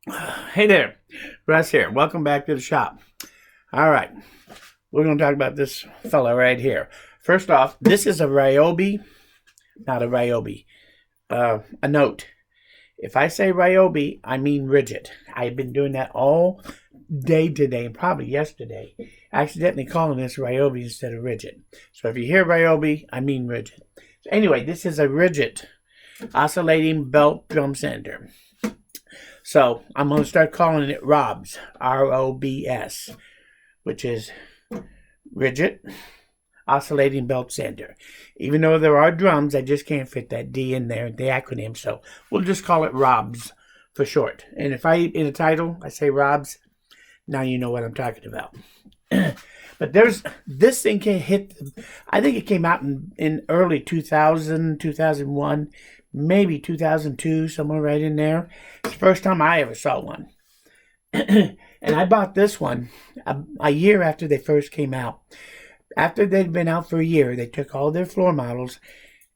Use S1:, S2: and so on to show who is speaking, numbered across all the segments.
S1: Hey there, Russ here. Welcome back to the shop. All right, we're going to talk about this fella right here. First off, this is a Ryobi, not a Ryobi. A note. If I say Ryobi, I mean Ridgid. I've been doing that all day today and probably yesterday, accidentally calling this Ryobi instead of Ridgid. So if you hear Ryobi, I mean Ridgid. So anyway, this is a Ridgid Oscillating Belt Sander. So I'm going to start calling it ROBS, R-O-B-S, which is Ridgid Oscillating Belt Sander. Even though there are drums, I just can't fit that D in there, the acronym. So we'll just call it ROBS for short. And if in a title, I say ROBS, now you know what I'm talking about. But this thing can hit, I think it came out in early 2000, 2001, maybe 2002, somewhere right in there. It's the first time I ever saw one. And I bought this one a year after they first came out. After they'd been out for a year, they took all their floor models,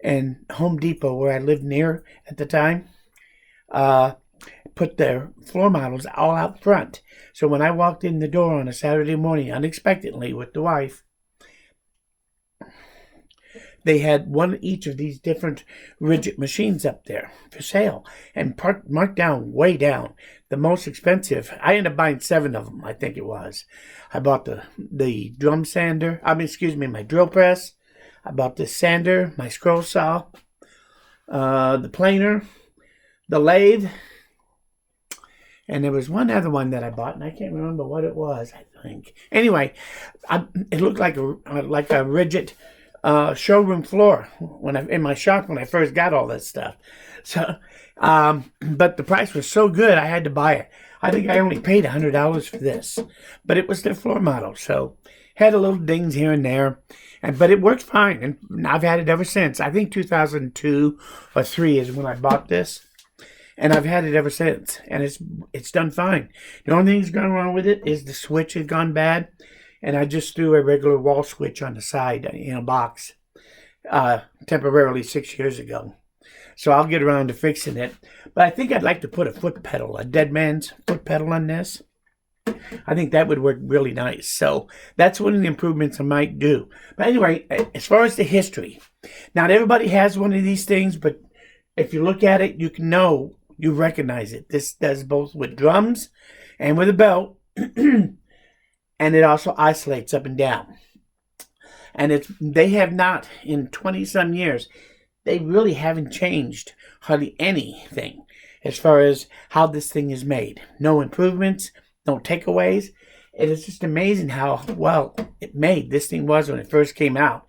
S1: and Home Depot, where I lived near at the time, put their floor models all out front. So when I walked in the door on a Saturday morning, unexpectedly with the wife, they had one each of these different Ridgid machines up there for sale and marked down, way down. The most expensive, I ended up buying 7 of them, I think it was. I bought the drum sander, my drill press. I bought the sander, my scroll saw, the planer, the lathe, and there was one other one that I bought, and I can't remember what it was, I think. Anyway, it looked like a Ridgid showroom floor in my shop when I first got all this stuff. So, but the price was so good, I had to buy it. I think I only paid $100 for this, but it was their floor model. So, had a little dings here and there, but it worked fine, and I've had it ever since. I think 2002 or 3 is when I bought this, and I've had it ever since, and it's done fine. The only thing that's gone wrong with it is the switch has gone bad. And I just threw a regular wall switch on the side in a box temporarily 6 years ago. So I'll get around to fixing it. But I think I'd like to put a foot pedal, a dead man's foot pedal on this. I think that would work really nice. So that's one of the improvements I might do. But anyway, as far as the history, not everybody has one of these things, but if you look at it, you recognize it. This does both with drums and with a belt. And it also oscillates up and down. And they have not, in 20-some years, they really haven't changed hardly anything as far as how this thing is made. No improvements, no takeaways. It is just amazing how well it made this thing was when it first came out.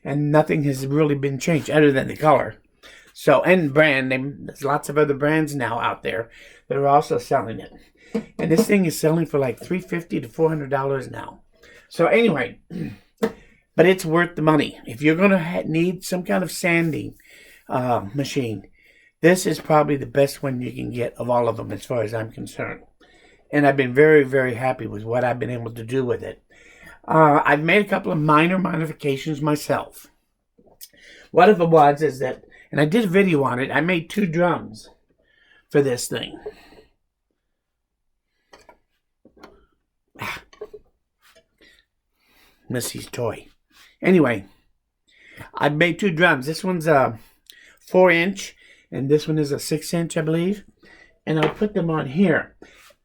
S1: And nothing has really been changed other than the color. So, and brand, there's lots of other brands now out there that are also selling it. And this thing is selling for like $350 to $400 now. So anyway, but it's worth the money. If you're going to need some kind of sanding machine, this is probably the best one you can get of all of them as far as I'm concerned. And I've been very, very happy with what I've been able to do with it. I've made a couple of minor modifications myself. One of them is that, and I did a video on it, I made 2 drums for this thing. Missy's toy. Anyway, I made 2 drums. This one's a 4-inch, and this one is a 6-inch, I believe. And I'll put them on here.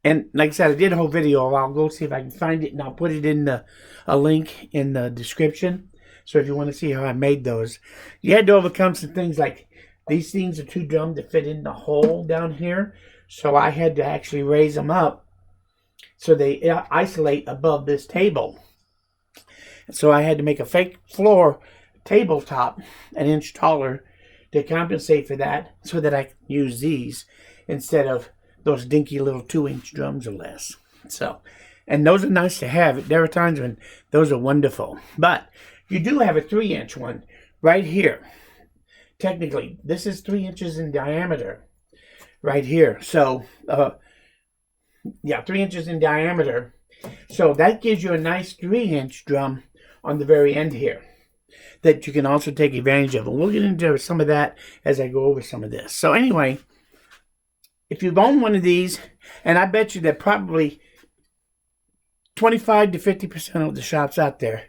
S1: And like I said, I did a whole video. I'll go see if I can find it, and I'll put it in a link in the description. So if you want to see how I made those, you had to overcome some things like these things are too dumb to fit in the hole down here. So I had to actually raise them up so they isolate above this table. So I had to make a fake floor tabletop 1 inch taller to compensate for that so that I can use these instead of those dinky little 2-inch drums or less. So, and those are nice to have. There are times when those are wonderful. But you do have a 3-inch one right here. Technically, this is 3 inches in diameter right here. So, 3 inches in diameter. So that gives you a nice 3-inch drum on the very end here that you can also take advantage of. And we'll get into some of that as I go over some of this. So anyway, if you've owned one of these And I bet you that probably 25 to 50% of the shops out there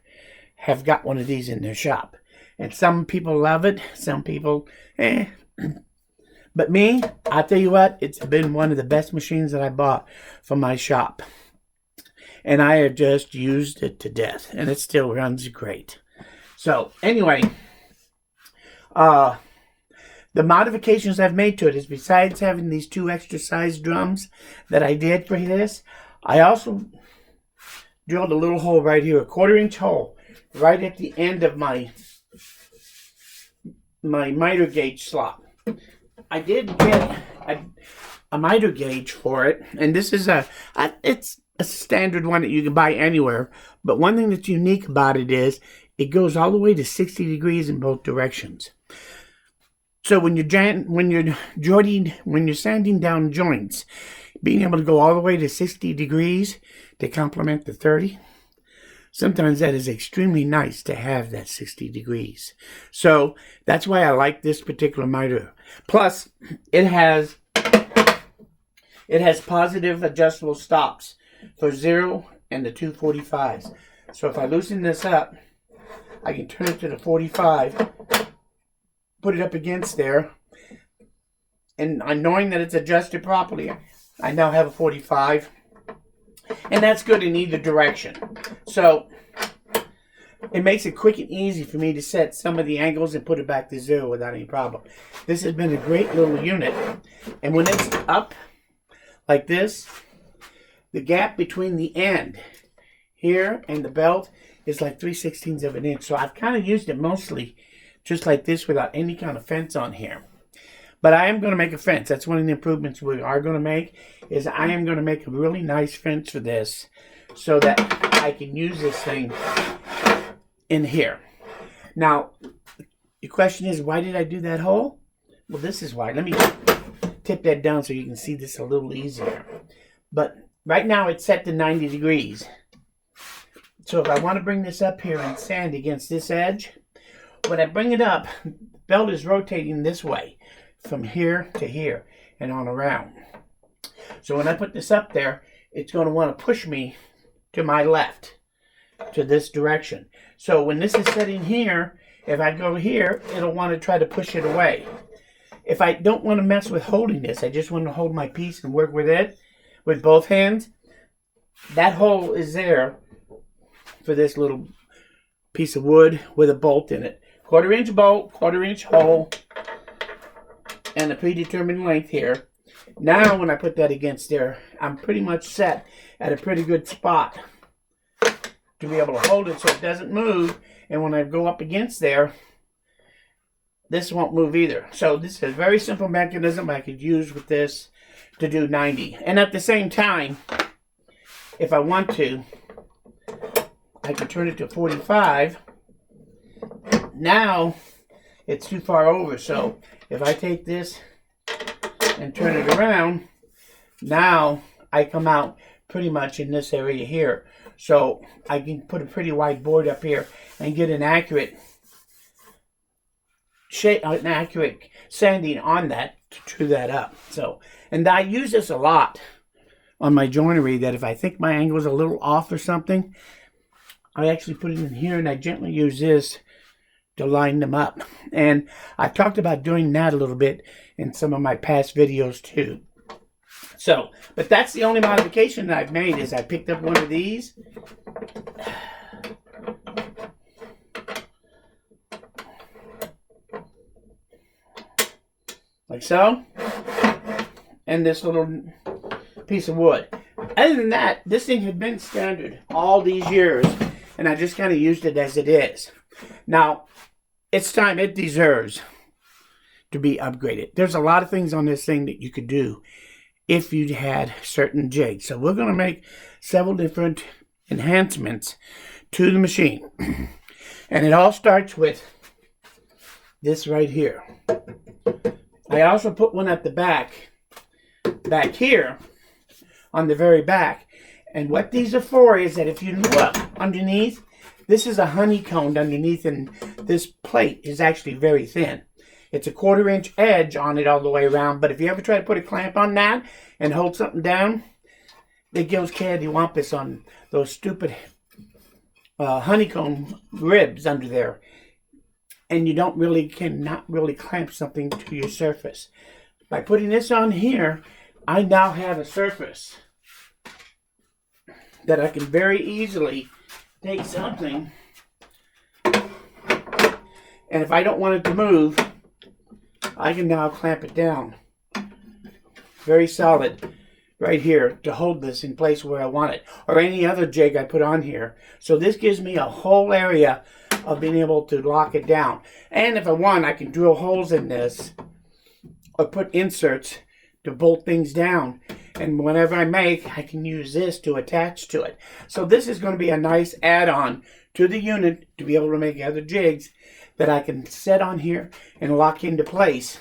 S1: have got one of these in their shop. And some people love it, some people, eh. But me, I'll tell you what, it's been one of the best machines that I bought for my shop. And I have just used it to death. And it still runs great. So, anyway, the modifications I've made to it is, besides having these 2 extra size drums that I did for this, I also drilled a little hole right here, a 1/4-inch hole, right at the end of my miter gauge slot. I did get a miter gauge for it, and this is it's a standard one that you can buy anywhere. But one thing that's unique about it is it goes all the way to 60 degrees in both directions. So when you're sanding down joints, being able to go all the way to 60 degrees to complement the 30, sometimes that is extremely nice to have that 60 degrees. So that's why I like this particular miter. Plus, it has positive adjustable stops for 0 and the 245s. So if I loosen this up, I can turn it to the 45, put it up against there, and knowing that it's adjusted properly, I now have a 45, and that's good in either direction. So it makes it quick and easy for me to set some of the angles and put it back to 0 without any problem. This has been a great little unit, and when it's up like this, the gap between the end here and the belt is like 3/16 of an inch. So I've kind of used it mostly just like this without any kind of fence on here. But I am going to make a fence. That's one of the improvements we are going to make, is I am going to make a really nice fence for this so that I can use this thing in here. Now, the question is, why did I do that hole? Well, this is why. Let me tip that down so you can see this a little easier. But right now it's set to 90 degrees. So if I want to bring this up here and sand against this edge, when I bring it up, the belt is rotating this way from here to here and on around. So when I put this up there, it's going to want to push me to my left, to this direction. So when this is sitting here, if I go here, it'll want to try to push it away. If I don't want to mess with holding this, I just want to hold my piece and work with it with both hands, that hole is there for this little piece of wood with a bolt in it. 1/4-inch bolt, 1/4-inch hole, and a predetermined length here. Now when I put that against there, I'm pretty much set at a pretty good spot to be able to hold it so it doesn't move. And when I go up against there, this won't move either. So this is a very simple mechanism I could use with this to do 90. And at the same time, if I want to, I can turn it to 45. Now it's too far over. So if I take this and turn it around, now I come out pretty much in this area here. So I can put a pretty wide board up here and get an accurate shape, an accurate sanding on that to true that up. So, and I use this a lot on my joinery, that if I think my angle is a little off or something, I actually put it in here and I gently use this to line them up. And I've talked about doing that a little bit in some of my past videos too. So, but that's the only modification that I've made, is I picked up one of these. Like so. And this little piece of wood. Other than that, this thing had been standard all these years, and I just kind of used it as it is. Now, it's time, it deserves to be upgraded. There's a lot of things on this thing that you could do if you had certain jigs. So we're going to make several different enhancements to the machine. And it all starts with this right here. I also put one at the back here on the very back. And what these are for is that if you look underneath, this is a honeycombed underneath, and this plate is actually very thin. It's a 1/4 inch edge on it all the way around, but if you ever try to put a clamp on that and hold something down, it gives cattywampus on those stupid honeycomb ribs under there. And you cannot really clamp something to your surface. By putting this on here, I now have a surface that I can very easily take something, and if I don't want it to move, I can now clamp it down. Very solid right here to hold this in place where I want it, or any other jig I put on here. So this gives me a whole area of being able to lock it down. And if I want, I can drill holes in this or put inserts to bolt things down. And whenever I make, I can use this to attach to it. So this is going to be a nice add-on to the unit to be able to make other jigs that I can set on here and lock into place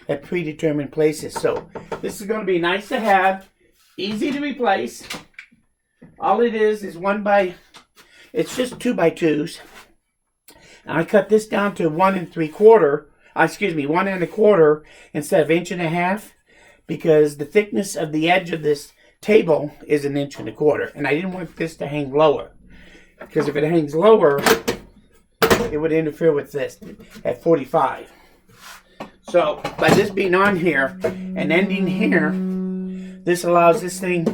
S1: at predetermined places. So this is going to be nice to have, easy to replace. All it is it's just 2 by 2s. And I cut this down to 1 1/4 instead of 1.5 inches, because the thickness of the edge of this table is 1 1/4 inches. And I didn't want this to hang lower, because if it hangs lower, it would interfere with this at 45. So by this being on here and ending here, this allows this thing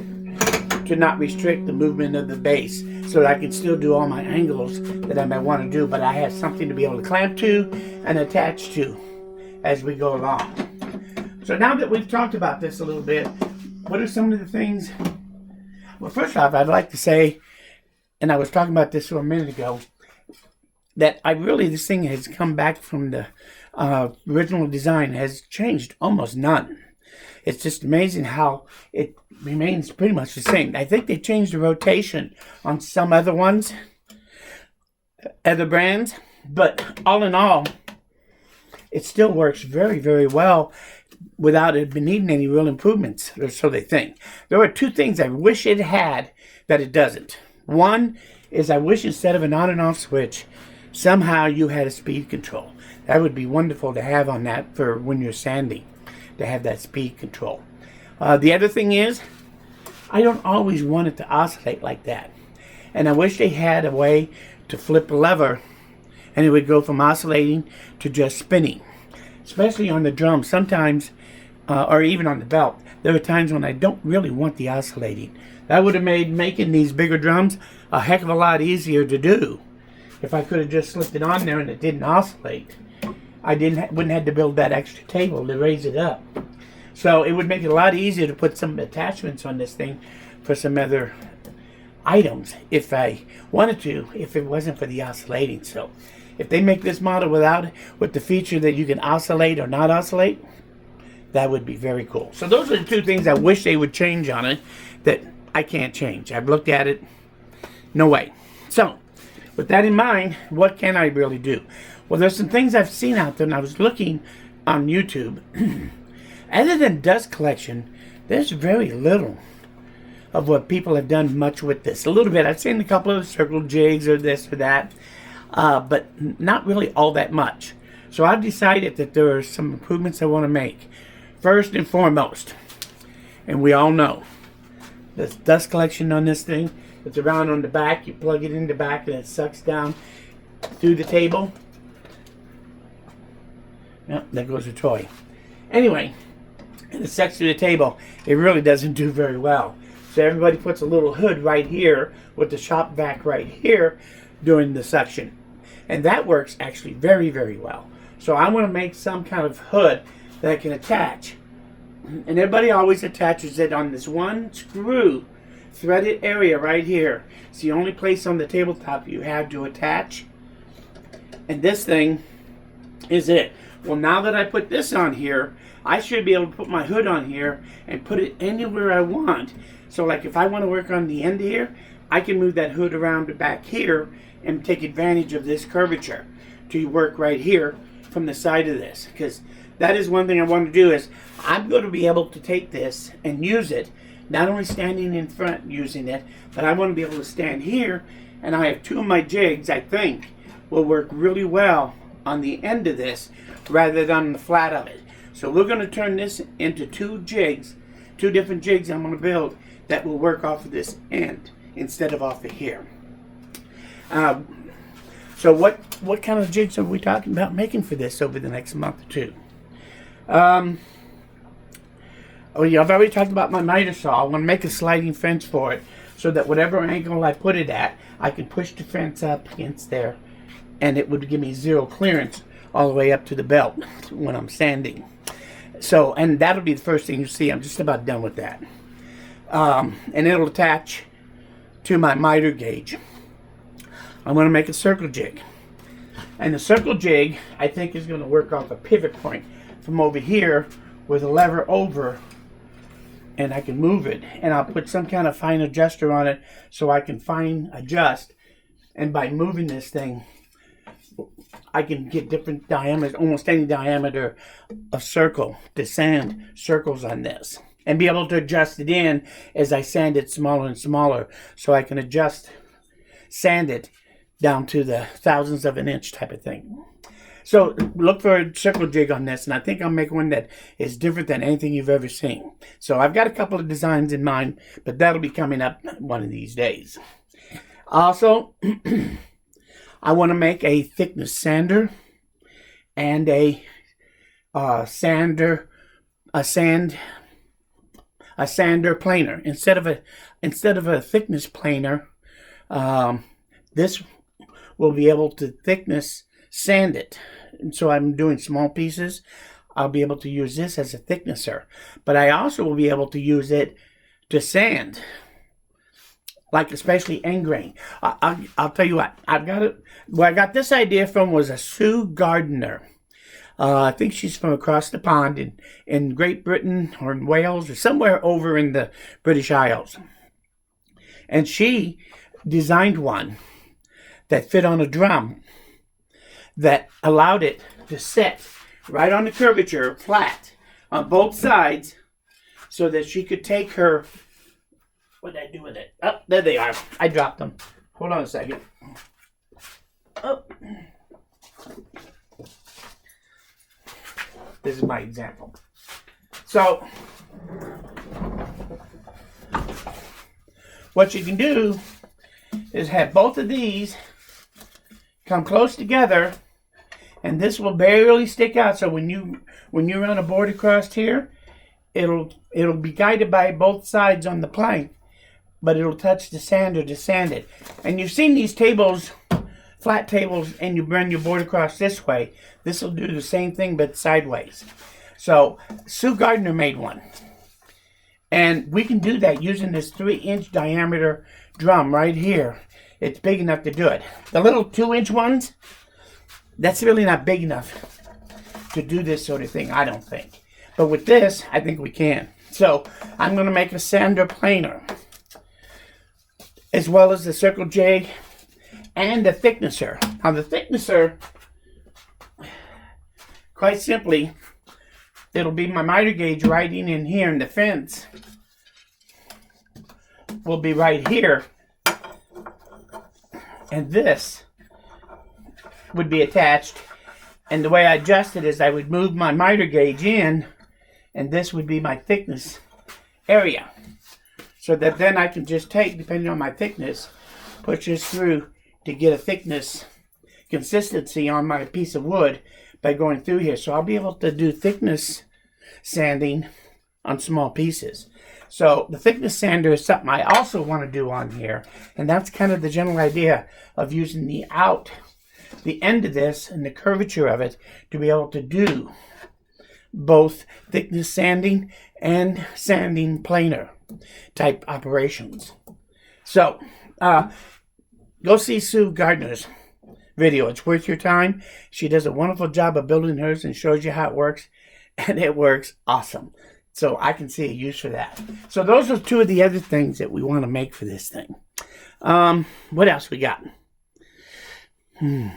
S1: to not restrict the movement of the base, so that I can still do all my angles that I might want to do, but I have something to be able to clamp to and attach to as we go along. So now that we've talked about this a little bit, what are some of the things? Well, first off, I'd like to say, and I was talking about this a minute ago, that this thing has come back from the original design, has changed almost none. It's just amazing how it remains pretty much the same. I think they changed the rotation on some other ones, other brands, but all in all, it still works very, very well without it needing any real improvements, or so they think. There are 2 things I wish it had that it doesn't. One is I wish instead of an on and off switch, somehow you had a speed control. That would be wonderful to have on that for when you're sanding, to have that speed control. The other thing is, I don't always want it to oscillate like that. And I wish they had a way to flip a lever and it would go from oscillating to just spinning. Especially on the drum, sometimes, or even on the belt, there are times when I don't really want the oscillating. That would have made making these bigger drums a heck of a lot easier to do. If I could have just slipped it on there and it didn't oscillate, I wouldn't have to build that extra table to raise it up. So it would make it a lot easier to put some attachments on this thing for some other items if I wanted to, if it wasn't for the oscillating. So if they make this model with the feature that you can oscillate or not oscillate, that would be very cool. So those are the 2 things I wish they would change on it that I can't change. I've looked at it, no way. So with that in mind, what can I really do? Well, there's some things I've seen out there, and I was looking on YouTube. Other than dust collection, there's very little of what people have done much with this. A little bit. I've seen a couple of circle jigs or this or that, but not really all that much. So I've decided that there are some improvements I want to make. First and foremost, and we all know, there's dust collection on this thing. It's around on the back. You plug it in the back and it sucks down through the table. Yep, there goes a toy. Anyway, and it sucks through the table. It really doesn't do very well. So everybody puts a little hood right here with the shop vac right here during the suction. And that works actually very, very well. So I want to make some kind of hood that I can attach. And everybody always attaches it on this one screw threaded area right here. It's the only place on the tabletop you have to attach. And this thing is it. Well, now that I put this on here, I should be able to put my hood on here and put it anywhere I want. So like if I want to work on the end here, I can move that hood around the back here and take advantage of this curvature to work right here from the side of this. Because that is one thing I want to do is I'm going to be able to take this and use it, not only standing in front using it, but I want to be able to stand here, and I have 2 of my jigs I think will work really well on the end of this rather than on the flat of it. So we're going to turn this into two jigs, two different jigs I'm going to build that will work off of this end instead of off of here. So what kind of jigs are we talking about making for this over the next month or two? Oh yeah, I've already talked about my miter saw. I want to make a sliding fence for it so that whatever angle I put it at, I can push the fence up against there and it would give me zero clearance all the way up to the belt when I'm sanding. So, and that'll be the first thing you see. I'm just about done with that. And it'll attach to my miter gauge. I'm going to make a circle jig. And the circle jig, I think, is going to work off a pivot point from over here with a lever over, and I can move it. And I'll put some kind of fine adjuster on it so I can fine adjust. And by moving this thing, I can get different diameters, almost any diameter of circle, to sand circles on this. And be able to adjust it in as I sand it smaller and smaller, so I can sand it down to the thousandths of an inch type of thing. So look for a circle jig on this, and I think I'll make one that is different than anything you've ever seen. So I've got a couple of designs in mind, but that'll be coming up one of these days. Also, I want to make a thickness sander and a sander planer. Instead of a thickness planer, this will be able to thickness sand it. And so I'm doing small pieces. I'll be able to use this as a thicknesser, but I also will be able to use it to sand, like especially end grain. I'll tell you what, where I got this idea from was a Sue Gardner. I think she's from across the pond in Great Britain or in Wales or somewhere over in the British Isles. And she designed one that fit on a drum that allowed it to set right on the curvature, flat, on both sides, so that she could take her... What did I do with it? Oh, there they are. I dropped them. Hold on a second. Oh. This is my example. So, what you can do is have both of these come close together, and this will barely stick out. So when you run a board across here, it'll be guided by both sides on the plank, but it'll touch the sander to sand it. And you've seen these tables, flat tables, and you run your board across this way. This will do the same thing, but sideways. So Sue Gardner made one. And we can do that using this 3-inch diameter drum right here. It's big enough to do it. The little 2-inch ones, that's really not big enough to do this sort of thing, I don't think. But with this, I think we can. So I'm going to make a sander planer, as well as the circle jig and the thicknesser. Now the thicknesser, quite simply, it'll be my miter gauge right in here, and the fence will be right here. And this would be attached. And the way I adjust it is I would move my miter gauge in, and this would be my thickness area. So that then I can just take, depending on my thickness, push this through to get a thickness consistency on my piece of wood by going through here. So I'll be able to do thickness sanding on small pieces. So the thickness sander is something I also want to do on here. And that's kind of the general idea of using the end of this and the curvature of it to be able to do both thickness sanding and sanding planer type operations. So go see Sue Gardner's video. It's worth your time. She does a wonderful job of building hers and shows you how it works, and it works awesome. So I can see a use for that. So those are two of the other things that we want to make for this thing. What else we got? I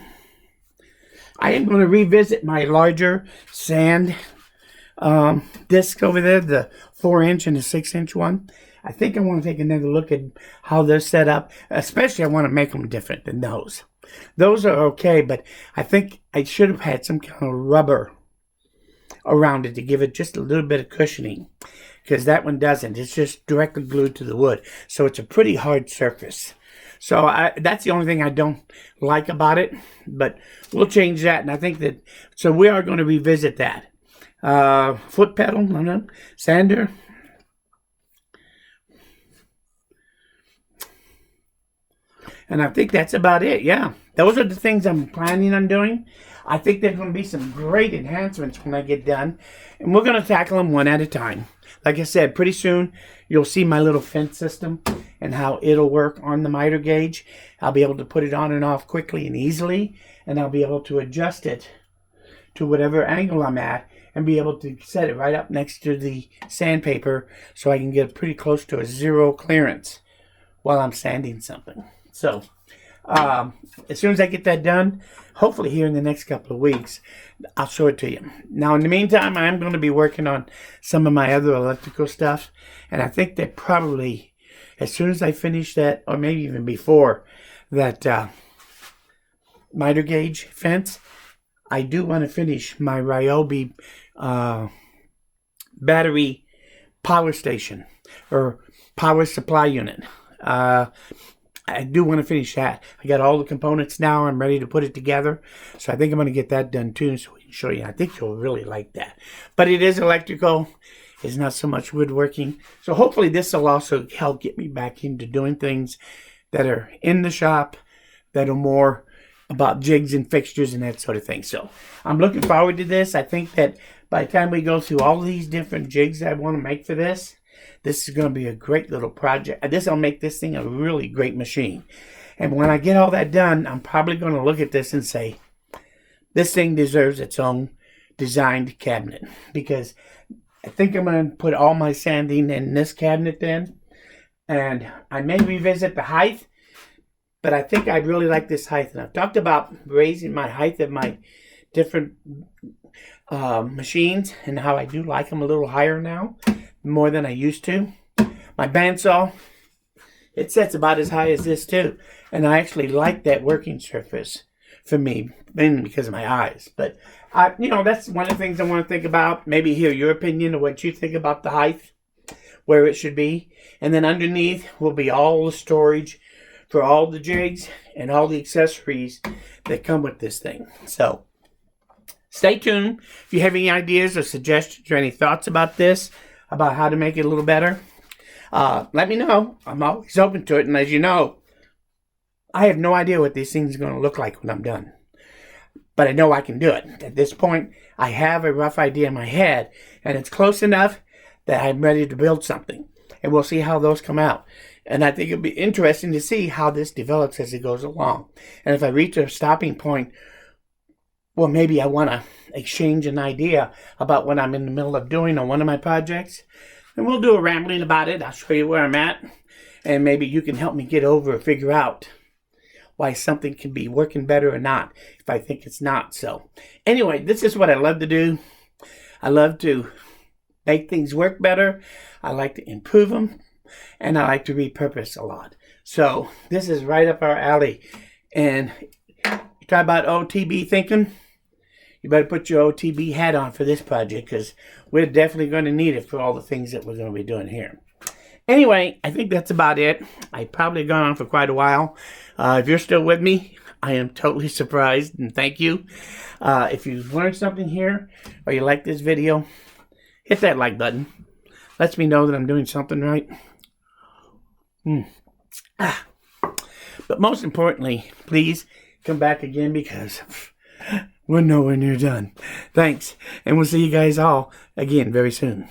S1: am going to revisit my larger sand disc over there, the 4-inch and the 6-inch one. I think I want to take another look at how they're set up. Especially, I want to make them different than those. Those are okay, but I think I should have had some kind of rubber around it to give it just a little bit of cushioning, because that one doesn't. It's just directly glued to the wood, so it's a pretty hard surface. So that's the only thing I don't like about it, but we'll change that. And I think that, so we are going to revisit that. Foot pedal, sander. And I think that's about it. Yeah, those are the things I'm planning on doing. I think there's going to be some great enhancements when I get done, and we're going to tackle them one at a time. Like I said, pretty soon you'll see my little fence system and how it'll work on the miter gauge. I'll be able to put it on and off quickly and easily, and I'll be able to adjust it to whatever angle I'm at and be able to set it right up next to the sandpaper so I can get pretty close to a zero clearance while I'm sanding something. So as soon as I get that done, hopefully here in the next couple of weeks, I'll show it to you. Now, in the meantime, I'm going to be working on some of my other electrical stuff, and I think that probably as soon as I finish that, or maybe even before that miter gauge fence, I do want to finish my Ryobi battery power station or power supply unit. I do want to finish that. I got all the components now. I'm ready to put it together. So I think I'm going to get that done too, so we can show you. I think you'll really like that. But it is electrical. It's not so much woodworking. So hopefully this will also help get me back into doing things that are in the shop, that are more about jigs and fixtures and that sort of thing. So I'm looking forward to this. I think that by the time we go through all these different jigs I want to make for this, this is going to be a great little project. This will make this thing a really great machine. And when I get all that done, I'm probably going to look at this and say, this thing deserves its own designed cabinet. Because I think I'm going to put all my sanding in this cabinet then. And I may revisit the height, but I think I'd really like this height. And I've talked about raising my height of my different machines and how I do like them a little higher now, more than I used to. My bandsaw, it sets about as high as this too, and I actually like that working surface for me, mainly because of my eyes. But that's one of the things I want to think about. Maybe hear your opinion of what you think about the height, where it should be, and then underneath will be all the storage for all the jigs and all the accessories that come with this thing. So stay tuned. If you have any ideas or suggestions or any thoughts about this, about how to make it a little better, let me know. I'm always open to it. And as you know, I have no idea what these things are going to look like when I'm done. But I know I can do it. At this point, I have a rough idea in my head, and it's close enough that I'm ready to build something. And we'll see how those come out. And I think it'll be interesting to see how this develops as it goes along. And if I reach a stopping point, well, maybe I want to exchange an idea about what I'm in the middle of doing on one of my projects, and we'll do a rambling about it. I'll show you where I'm at, and maybe you can help me get over or figure out why something can be working better or not, if I think it's not. So anyway, this is what I love to do. I love to make things work better. I like to improve them, and I like to repurpose a lot. So this is right up our alley. And you talk about OTB thinking, you better put your OTB hat on for this project, because we're definitely going to need it for all the things that we're going to be doing here. Anyway, I think that's about it. I've probably gone on for quite a while. If you're still with me, I am totally surprised, and thank you. If you've learned something here, or you like this video, hit that like button. Lets me know that I'm doing something right. But most importantly, please come back again, because we're nowhere near done. Thanks, and we'll see you guys all again very soon.